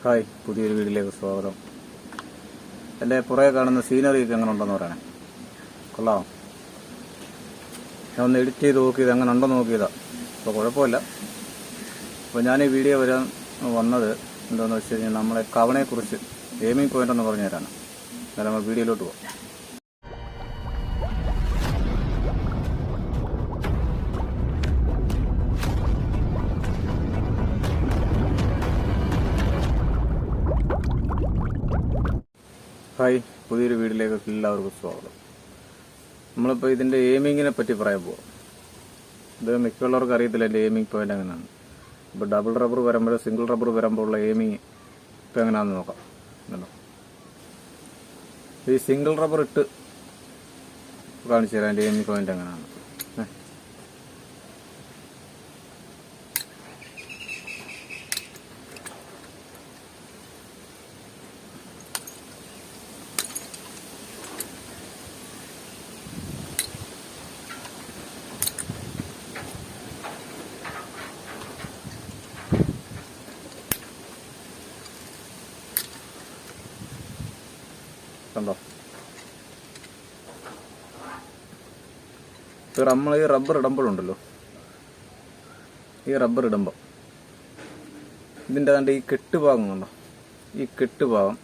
Hi, പുതിയൊരു വീഡിയോയിലേക്ക് സ്വാഗതം. എൻ്റെ പുറകെ കാണുന്ന സീനറിയൊക്കെ എങ്ങനെ ഉണ്ടെന്ന് പറയണേ. കൊള്ളാം. ഞാൻ ഒന്ന് എഡിറ്റ് ചെയ്ത് നോക്കിയത് എങ്ങനെ ഉണ്ടെന്ന് നോക്കിയതാണ്. അപ്പോൾ കുഴപ്പമില്ല. അപ്പോൾ ഞാൻ ഈ വീഡിയോ വരാൻ വന്നത് എന്താണെന്ന് വെച്ച് കഴിഞ്ഞാൽ നമ്മളെ കവണയെക്കുറിച്ച് എയിമിംഗ് പോയിന്റ് എന്ന് പറഞ്ഞു തരാനാണ്. എന്നാൽ നമ്മൾ വീഡിയോയിലോട്ട് പോകാം. ഹായ്, പുതിയൊരു വീഡിയോയിലേക്ക് എല്ലാവർക്കും സ്വാഗതം. നമ്മളിപ്പോൾ ഇതിൻ്റെ എയിമിങ്ങിനെ പറ്റി പറയാൻ പോകാം. ഇത് മിക്കുള്ളവർക്ക് അറിയത്തില്ല എൻ്റെ എയിമിംഗ് പോയിന്റ് എങ്ങനെയാണ്. ഇപ്പോൾ ഡബിൾ റബ്ബർ വരുമ്പോൾ സിംഗിൾ റബ്ബർ വരുമ്പോൾ ഉള്ള എയിമിങ് ഇപ്പോൾ എങ്ങനെയാണെന്ന് നോക്കാം. ഈ സിംഗിൾ റബ്ബർ ഇട്ട് കാണിച്ചു തരാം എൻ്റെ എയിമിംഗ് പോയിന്റ് എങ്ങനെയാണ്. കണ്ടോ, നമ്മൾ ഈ റബ്ബർ ഇടുമ്പോഴുണ്ടല്ലോ, ഈ റബ്ബർ ഇടുമ്പോൾ ഇതിൻ്റെ കണ്ട് ഈ കെട്ടുഭാഗം കണ്ടോ, ഈ കെട്ടുഭാഗം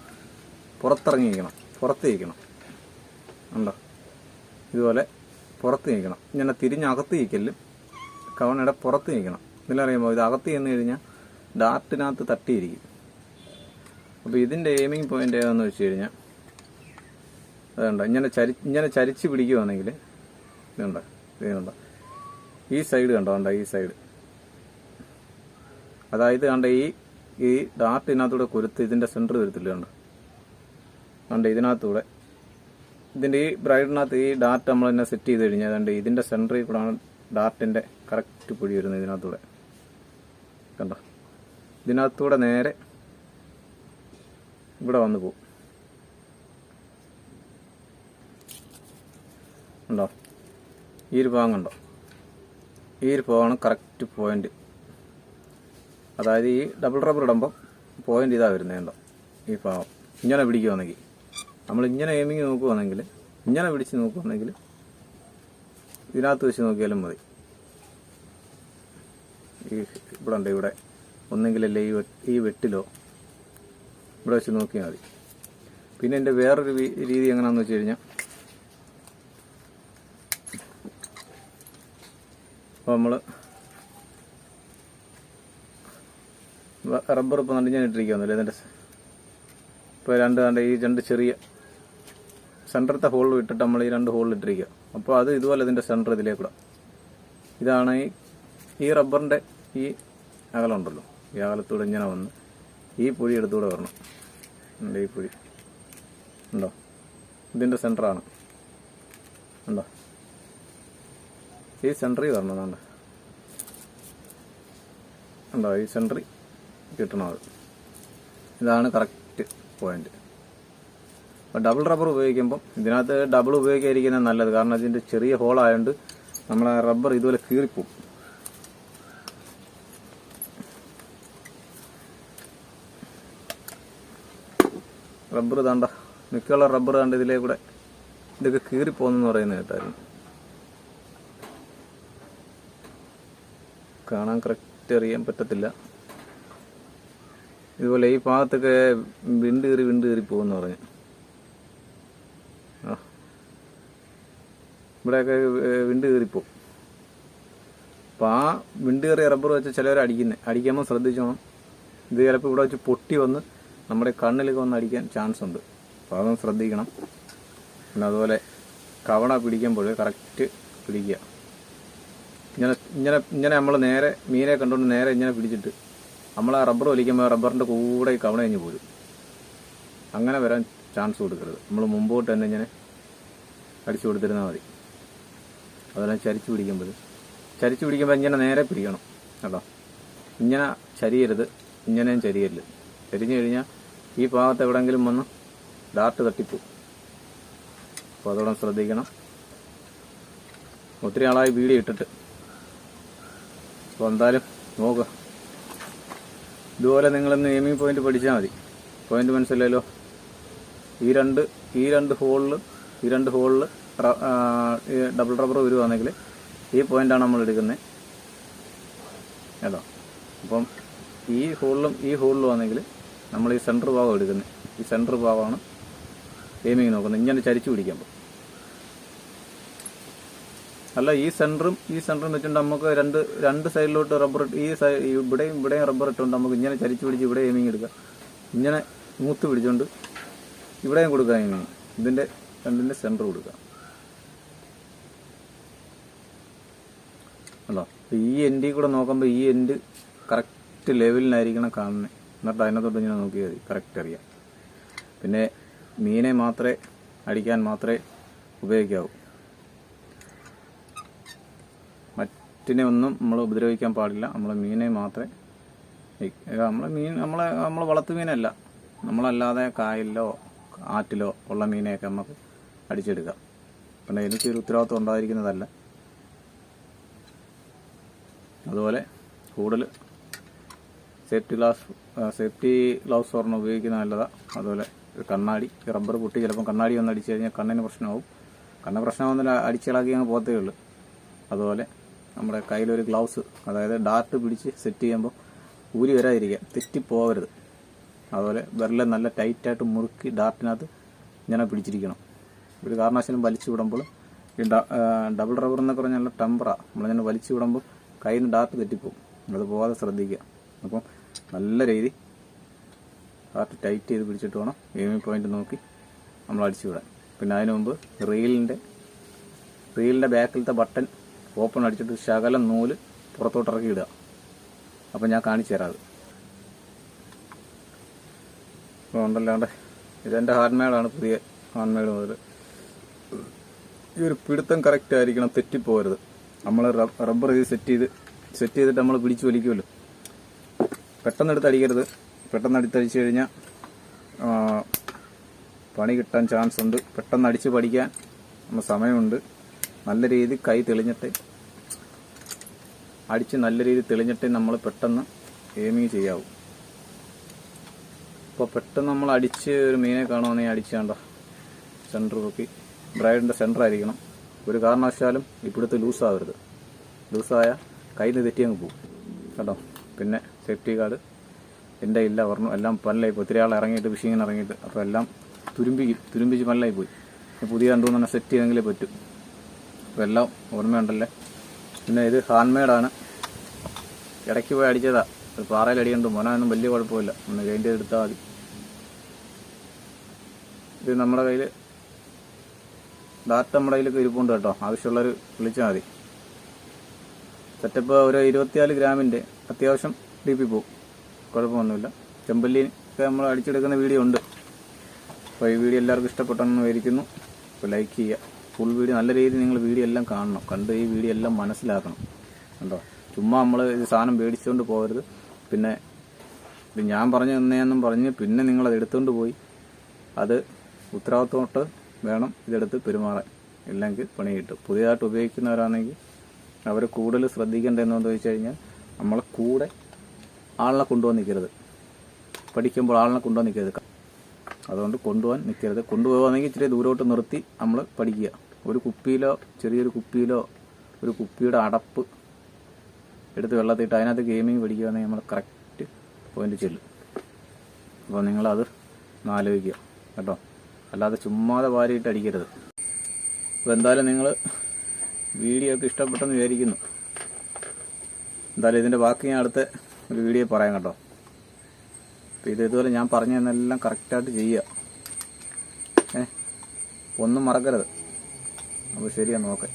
പുറത്തിറങ്ങിയിരിക്കണം, പുറത്ത് ഇരിക്കണം. കണ്ടോ, ഇതുപോലെ പുറത്ത് നിൽക്കണം. ഇങ്ങനെ തിരിഞ്ഞകത്ത് നിൽക്കലും കവണയുടെ പുറത്ത് നിൽക്കണം. ഇതിലറിയുമ്പോൾ ഇത് അകത്ത് ചെന്ന് കഴിഞ്ഞാൽ ഡാർട്ടിനകത്ത് തട്ടിയിരിക്കും. അപ്പോൾ ഇതിൻ്റെ എയിമിംഗ് പോയിന്റ് ഏതാണെന്ന് വെച്ച് കഴിഞ്ഞാൽ അതുകൊണ്ട് ഇങ്ങനെ ചരിച്ച് പിടിക്കുകയാണെങ്കിൽ ഇതുണ്ട് ഈ സൈഡ് കണ്ടോ, ഈ സൈഡ്, അതായത് കണ്ട ഈ ഡാർട്ടിനകത്തൂടെ കുരുത്ത് ഇതിൻ്റെ സെൻറ്റർ വരത്തില്ല. കണ്ട് ഇതിനകത്തൂടെ ഇതിൻ്റെ ഈ ബ്രൈഡിനകത്ത് ഈ ഡാർട്ട് നമ്മൾ തന്നെ സെറ്റ് ചെയ്ത് കഴിഞ്ഞാൽ കണ്ട് ഇതിൻ്റെ സെൻറ്ററിൽ കൂടെയാണ് ഡാർട്ടിൻ്റെ കറക്റ്റ് പൊടി വരുന്നത്. ഇതിനകത്തൂടെ കണ്ടോ, ഇതിനകത്തൂടെ നേരെ ഇവിടെ വന്ന് പോകും. ഉണ്ടോ, ഈ ഒരു ഭാഗം കണ്ടോ, ഈ ഒരു ഭാഗമാണ് കറക്റ്റ് പോയിന്റ്. അതായത് ഈ ഡബിൾ റബ്ബർ ഇടുമ്പം പോയിന്റ് ഇതാ വരുന്നത്. കണ്ടോ, ഈ ഭാഗം ഇങ്ങനെ പിടിക്കുകയാണെങ്കിൽ, നമ്മൾ ഇങ്ങനെ എയിമിങ് നോക്കുകയാണെങ്കിൽ, ഇങ്ങനെ പിടിച്ച് നോക്കുകയാണെങ്കിൽ ഇതിനകത്ത് വെച്ച് നോക്കിയാലും മതി. ഇവിടെ ഉണ്ട്, ഇവിടെ ഒന്നെങ്കിലല്ലേ ഈ വെട്ടിലോ ഇവിടെ വെച്ച് നോക്കിയാൽ മതി. പിന്നെ എൻ്റെ വേറൊരു രീതി എങ്ങനെയാണെന്ന് വെച്ച് കഴിഞ്ഞാൽ, അപ്പോൾ നമ്മൾ റബ്ബർ ഇപ്പോൾ ഞാൻ ഇട്ടിരിക്കുകയൊന്നുമില്ല. ഇതിൻ്റെ ഇപ്പോൾ ഈ രണ്ട് ചെറിയ സെൻറ്ററത്തെ ഹോളിൽ ഇട്ടിട്ട് നമ്മൾ ഈ രണ്ട് ഹോളിൽ ഇട്ടിരിക്കുക. അപ്പോൾ അത് ഇതുപോലെ ഇതിൻ്റെ സെൻറ്റർ ഇതിലേക്കൂടെ, ഇതാണ് ഈ റബ്ബറിൻ്റെ ഈ അകലമുണ്ടല്ലോ, ഈ അകലത്തൂടെ ഇങ്ങനെ വന്ന് ഈ പൊടി എടുത്തുകൂടെ വരണം. ഈ പൊടി ഉണ്ടോ, ഇതിൻ്റെ സെൻറ്ററാണ്. ഉണ്ടോ, ഈ സെൻറ്ററിൽ വരണം. ഉണ്ടോ, ഈ സെൻറ്ററിൽ കിട്ടണത്. ഇതാണ് കറക്റ്റ് പോയിന്റ്. അപ്പോൾ ഡബിൾ റബ്ബർ ഉപയോഗിക്കുമ്പം ഇതിനകത്ത് ഡബിൾ ഉപയോഗിക്കാതിരിക്കുന്നത് നല്ലത്. കാരണം ഇതിൻ്റെ ചെറിയ ഹോളായതുകൊണ്ട് നമ്മളെ റബ്ബർ ഇതുപോലെ കീറിപ്പോവും. റബ്ബർ താണ്ട മിക്കുള്ള റബ്ബർ കണ്ട് ഇതിലേ കൂടെ ഇതൊക്കെ കീറിപ്പോന്നെന്ന് പറയുന്നത് കേട്ടായിരുന്നു. കാണാൻ കറക്റ്റ് അറിയാൻ പറ്റത്തില്ല. ഇതുപോലെ ഈ ഭാഗത്തൊക്കെ വിണ്ട് കയറി പോകുമെന്ന് പറഞ്ഞു. ഇവിടെയൊക്കെ വിണ്ട് കയറിപ്പോവും. അപ്പം ആ വിണ്ട് കയറിയ റബ്ബർ വെച്ച് ചിലവർ അടിക്കുമ്പോൾ ശ്രദ്ധിച്ചോണം. ഇത് ചിലപ്പോൾ ഇവിടെ വെച്ച് പൊട്ടി വന്ന് നമ്മുടെ കണ്ണിലൊക്കെ വന്ന് അടിക്കാൻ ചാൻസ് ഉണ്ട്. അപ്പോൾ അതൊന്ന് ശ്രദ്ധിക്കണം. പിന്നെ അതുപോലെ കവണ പിടിക്കുമ്പോൾ കറക്റ്റ് പിടിക്കുക. ഇങ്ങനെ നമ്മൾ നേരെ മീനെ കണ്ടുകൊണ്ട് നേരെ ഇങ്ങനെ പിടിച്ചിട്ട് നമ്മൾ ആ റബ്ബർ വലിക്കുമ്പോൾ റബ്ബറിൻ്റെ കൂടെ ഈ കവണ കഴിഞ്ഞ് പോരും. അങ്ങനെ വരാൻ ചാൻസ് കൊടുക്കരുത്. നമ്മൾ മുമ്പോട്ട് തന്നെ ഇങ്ങനെ അടിച്ചു കൊടുത്തിരുന്നാൽ മതി. അതുപോലെ ചരിച്ച് പിടിക്കുമ്പോൾ ഇങ്ങനെ നേരെ പിടിക്കണം കേട്ടോ. ഇങ്ങനെ ചരിയരുത്, ഇങ്ങനെയും ചരിയരുത്. ചരിഞ്ഞു കഴിഞ്ഞാൽ ഈ ഭാഗത്ത് എവിടെയെങ്കിലും വന്ന് ഡാർട്ട് തട്ടിപ്പോവും. അപ്പോൾ അതോടെ ശ്രദ്ധിക്കണം. ഒത്തിരി ആളായി വീഡിയോ ഇട്ടിട്ട്, അപ്പോൾ എന്തായാലും നോക്കുക. ഇതുപോലെ നിങ്ങളൊന്ന് എയിമിംഗ് പോയിന്റ് പഠിച്ചാൽ മതി. പോയിന്റ് മനസ്സിലായല്ലോ. ഈ രണ്ട് ഹോളിൽ ഡബിൾ റബ്ബർ വരുവാണെങ്കിൽ ഈ പോയിന്റാണ് നമ്മൾ എടുക്കുന്നത് കേട്ടോ. അപ്പം ഈ ഹോളിലും ആണെങ്കിൽ നമ്മൾ ഈ സെൻറ്റർ ഭാഗം എടുക്കുന്നത്. ഈ സെൻറ്റർ ഭാഗമാണ് എയിമിങ് നോക്കുന്നത്. ഇങ്ങനെ ചരിച്ചു പിടിക്കുമ്പോൾ അല്ല, ഈ സെൻറ്ററും വെച്ചിട്ട് നമുക്ക് രണ്ട് സൈഡിലോട്ട് റബ്ബർ ഇവിടെയും റബ്ബർ ഇട്ടുകൊണ്ട് നമുക്ക് ഇങ്ങനെ ചരിച്ചു പിടിച്ച് ഇവിടെ എയിമിങ് എടുക്കാം. ഇങ്ങനെ മൂത്ത് പിടിച്ചുകൊണ്ട് ഇവിടെയും കൊടുക്കാം എയിമിങ്. ഇതിൻ്റെ രണ്ടിൻ്റെ സെൻറ്റർ കൊടുക്കാം. അല്ലോ, ഈ എൻഡിൽ കൂടെ നോക്കുമ്പോൾ ഈ എൻഡ് കറക്റ്റ് ലെവലിനായിരിക്കണം കാണുന്നത്. എന്നിട്ട് അതിനകത്തോട്ട് ഇങ്ങനെ നോക്കിയാൽ മതി, കറക്റ്റ് അറിയാം. പിന്നെ മീനെ മാത്രമേ അടിക്കാൻ മാത്രമേ ഉപയോഗിക്കാവൂ. മറ്റിനെ ഒന്നും നമ്മൾ ഉപദ്രവിക്കാൻ പാടില്ല. നമ്മൾ മീനെ മാത്രമേ നമ്മൾ വളർത്തു മീനല്ല, നമ്മളല്ലാതെ കായലിലോ ആറ്റിലോ ഉള്ള മീനെയൊക്കെ നമുക്ക് അടിച്ചെടുക്കാം. പിന്നെ എനിക്കൊരു ഉത്തരവാദിത്വം ഉണ്ടായിരിക്കുന്നതല്ല. അതുപോലെ കൂടുതൽ സേഫ്റ്റി ഗ്ലൗസ് ഒരെണ്ണം ഉപയോഗിക്കുന്നത് നല്ലതാണ്. അതുപോലെ കണ്ണാടി, റബ്ബർ പൊട്ടി ചിലപ്പം കണ്ണാടി ഒന്ന് അടിച്ചു കഴിഞ്ഞാൽ കണ്ണിന് പ്രശ്നമാവും. കണ്ണ് പ്രശ്നമാവുന്നില്ല, അടിച്ചിളക്കി അങ്ങ് പോകത്തേ ഉള്ളൂ. അതുപോലെ നമ്മുടെ കയ്യിലൊരു ഗ്ലൗസ്, അതായത് ഡാർട്ട് പിടിച്ച് സെറ്റ് ചെയ്യുമ്പോൾ ഊരി വരാതിരിക്കുക, തെറ്റിപ്പോകരുത്. അതുപോലെ വിരൽ നല്ല ടൈറ്റായിട്ട് മുറുക്കി ഡാർട്ടിനകത്ത് ഇങ്ങനെ പിടിച്ചിരിക്കണം. ഒരു കാരണവശാലും വലിച്ചു വിടുമ്പോൾ ഈ ഡബിൾ റബ്ബർ എന്നൊക്കെ പറഞ്ഞാൽ നല്ല ടെമ്പറാണ്. നമ്മളിങ്ങനെ വലിച്ചു വിടുമ്പോൾ കയ്യിൽ നിന്ന് ഡാർട്ട് തെറ്റിപ്പോവും. അത് പോകാതെ ശ്രദ്ധിക്കുക. അപ്പം നല്ല രീതി ഡാർട്ട് ടൈറ്റ് ചെയ്ത് പിടിച്ചിട്ട് വേണം എയിമിംഗ് പോയിന്റ് നോക്കി നമ്മൾ അടിച്ചു വിടാൻ. പിന്നെ അതിന് മുമ്പ് റീലിൻ്റെ ബാക്കിലത്തെ ബട്ടൺ ഓപ്പൺ അടിച്ചിട്ട് ശകലം നൂല് പുറത്തോട്ട് ഇറക്കി ഇടുക. അപ്പം ഞാൻ കാണിച്ചു തരാം അത്. അപ്പോൾ ഉണ്ടല്ലാണ്ട് ഇതെൻ്റെ ഹാൻഡ് പുതിയ ഹാൻഡ് മെയ്ഡ് മുതൽ. ഈ ഒരു പിടുത്തം കറക്റ്റ് ആയിരിക്കണം, തെറ്റിപ്പോകരുത്. നമ്മൾ റബ്ബർ ഇത് സെറ്റ് ചെയ്തിട്ട് നമ്മൾ പിടിച്ച് വലിക്കുമല്ലോ, പെട്ടെന്ന് എടുത്തടിക്കരുത്. പെട്ടെന്ന് എടുത്തടിച്ചു കഴിഞ്ഞാൽ പണി കിട്ടാൻ ചാൻസ് ഉണ്ട്. പെട്ടെന്ന് അടിച്ച് പഠിക്കാൻ നമ്മൾ സമയമുണ്ട്. നല്ല രീതി കൈ തെളിഞ്ഞിട്ടേ നമ്മൾ പെട്ടെന്ന് എയിമിങ് ചെയ്യാവൂ. അപ്പോൾ പെട്ടെന്ന് നമ്മൾ അടിച്ച് ഒരു മീനെ കാണുവാണെങ്കിൽ അടിച്ചാണ്ടോ സെൻറ്റർ നോക്കി ബ്രൈഡിൻ്റെ സെൻറ്റർ ആയിരിക്കണം. ഒരു കാരണവശാലും ഇപ്പോഴത്തെ ലൂസാവരുത്. ലൂസായാൽ കയ്യിൽ നിന്ന് തെറ്റി അങ്ങ് പോകും കേട്ടോ. പിന്നെ സേഫ്റ്റി കാർഡ് എൻ്റെ ഇല്ല, പറഞ്ഞു എല്ലാം പല്ലായി പോയി. ഒത്തിരി ആൾ ഇറങ്ങിയിട്ട് ഫിഷിങ്ങിന് ഇറങ്ങിയിട്ട് അപ്പോൾ എല്ലാം തുരുമ്പിച്ച് പല്ലായി പോയി. പുതിയ രണ്ടു തന്നെ സെറ്റ് ചെയ്തെങ്കിലേ പറ്റും. അപ്പോൾ എല്ലാം ഓർമ്മയുണ്ടല്ലേ. പിന്നെ ഇത് ഹാൻഡ് മെയ്ഡാണ്, ഇടയ്ക്ക് പോയി അടിച്ചതാ. അത് പാറയിൽ അടിയുണ്ട്, മോനൊന്നും വലിയ കുഴപ്പമില്ല, ഒന്ന് ഗ്രൈൻഡ് ചെയ്തെടുത്താൽ മതി. ഇത് നമ്മുടെ കയ്യിൽ ഡാർട്ട് നമ്മുടെ കയ്യിലൊക്കെ ഇരിപ്പുണ്ട് കേട്ടോ. ആവശ്യമുള്ളവർ വിളിച്ചാൽ മതി. സെറ്റപ്പ് ഒരു 24 ഗ്രാമിൻ്റെ അത്യാവശ്യം DP പോകും, കുഴപ്പമൊന്നുമില്ല. ചെമ്പല്ലിയൊക്കെ നമ്മൾ അടിച്ചെടുക്കുന്ന വീഡിയോ ഉണ്ട്. അപ്പോൾ ഈ വീഡിയോ എല്ലാവർക്കും ഇഷ്ടപ്പെട്ടെന്ന് വിചാരിക്കുന്നു. അപ്പോൾ ലൈക്ക് ചെയ്യുക. ഫുൾ വീഡിയോ നല്ല രീതിയിൽ നിങ്ങൾ വീഡിയോ എല്ലാം കാണണം, കണ്ട് ഈ വീഡിയോ എല്ലാം മനസ്സിലാക്കണം കേട്ടോ. ചുമ്മാ നമ്മൾ ഇത് സാധനം മേടിച്ചുകൊണ്ട് പോകരുത്. പിന്നെ ഇത് ഞാൻ പറഞ്ഞു തന്നെയെന്നും പറഞ്ഞ് പിന്നെ നിങ്ങളത് എടുത്തുകൊണ്ട് പോയി അത് ഉത്തരവാദിത്തമായിട്ട് വേണം ഇതെടുത്ത് പെരുമാറാൻ, ഇല്ലെങ്കിൽ പണി കിട്ടും. പുതിയതായിട്ട് ഉപയോഗിക്കുന്നവരാണെങ്കിൽ അവർ കൂടുതൽ ശ്രദ്ധിക്കേണ്ടതെന്ന് ചോദിച്ചു കഴിഞ്ഞാൽ നമ്മളെ കൂടെ ആളിനെ കൊണ്ടുപോകാൻ നിൽക്കരുത്. പഠിക്കുമ്പോൾ ആളിനെ കൊണ്ടുപോകാൻ നിൽക്കരുത്. അതുകൊണ്ട് കൊണ്ടുപോകാൻ നിൽക്കരുത്. കൊണ്ടുപോകുകയാണെങ്കിൽ ഇച്ചിരി ദൂരോട്ട് നിർത്തി നമ്മൾ പഠിക്കുക. ഒരു കുപ്പിയിലോ ചെറിയൊരു കുപ്പിയിലോ ഒരു കുപ്പിയുടെ അടപ്പ് എടുത്ത് വെള്ളത്തിട്ട് അതിനകത്ത് ഗെയിമിങ് പഠിക്കുകയാണെങ്കിൽ നമ്മൾ കറക്റ്റ് പോയിന്റ് ചെല്ലും. അപ്പോൾ നിങ്ങളത് ഒന്ന് ആലോചിക്കുക കേട്ടോ. അല്ലാതെ ചുമ്മാതെ വാരിയിട്ട് അടിക്കരുത്. അപ്പോൾ എന്തായാലും നിങ്ങൾ വീഡിയോ ഒക്കെ ഇഷ്ടപ്പെട്ടെന്ന് വിചാരിക്കുന്നു. എന്തായാലും ഇതിൻ്റെ ബാക്കി ഞാൻ അടുത്ത ഒരു വീഡിയോ പറയാം കേട്ടോ. അപ്പോൾ ഇതുപോലെ ഞാൻ പറഞ്ഞു തന്നെല്ലാം കറക്റ്റായിട്ട് ചെയ്യുക. ഒന്നും മറക്കരുത്. അപ്പോൾ ശരിയാണ്, നോക്കാം.